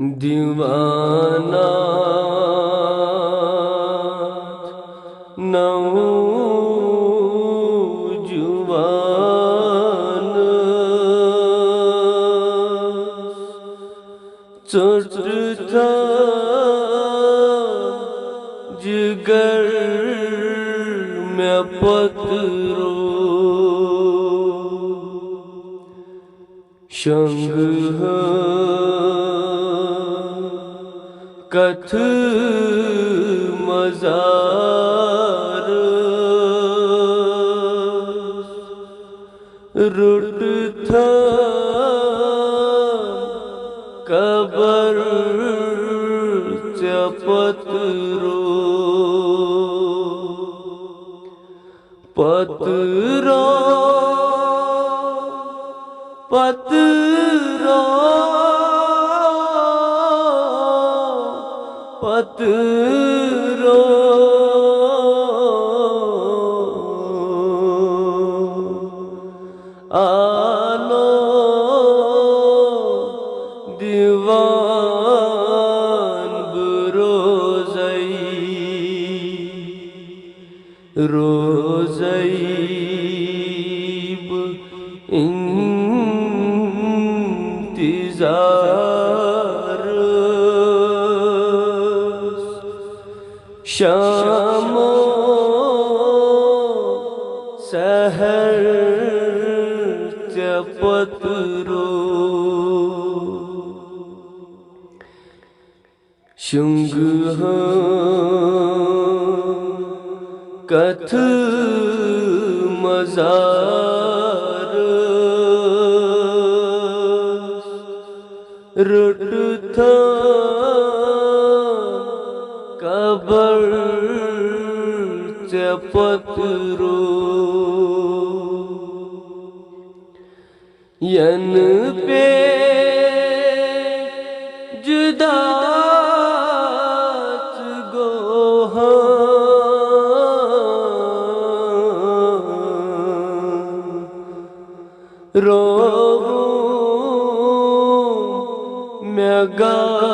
दीवाना नौजुवान चुटता जिगर में पत्रो शंग कथ मजार रुट था कबर चपतरो पतरो पतरो पतरो आलो दीवान रोज़ईब इंतज़ार शामो सहर चपतरो शुंग कथ मजार रुट था कबर चपतरो यन पे जुदात गोहा रोगो में गाश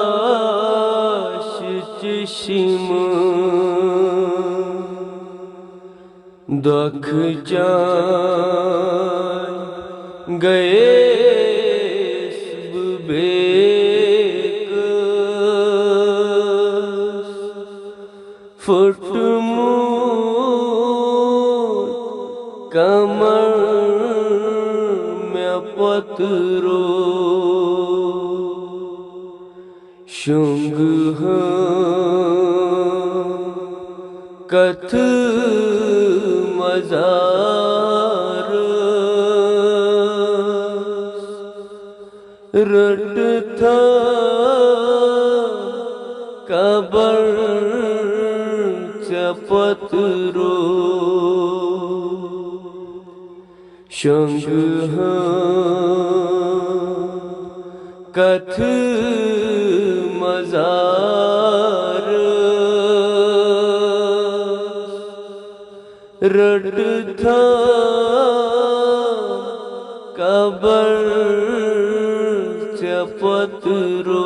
चिश्म दुख जान गए फुटमूत कमर में पतरो शुंग कथ मजार रट था कबर चपतरो शुंग कथ मजार रट था कबर चपतरो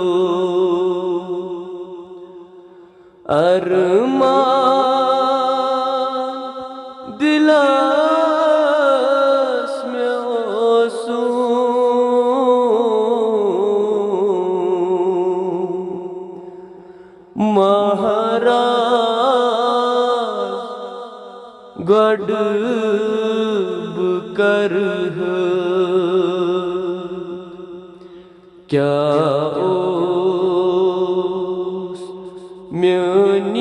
अरमान दिलास में ओसू महाराज गडब कर क्या ओस म्यूनीस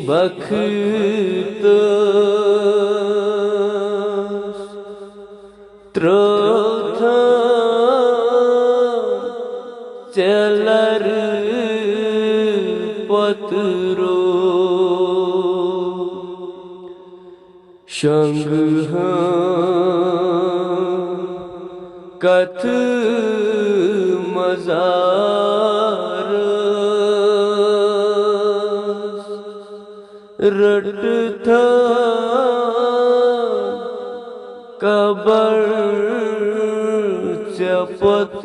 बखत त्रोथा चलर पतरो शंग कथ मजार रट था कबर चपत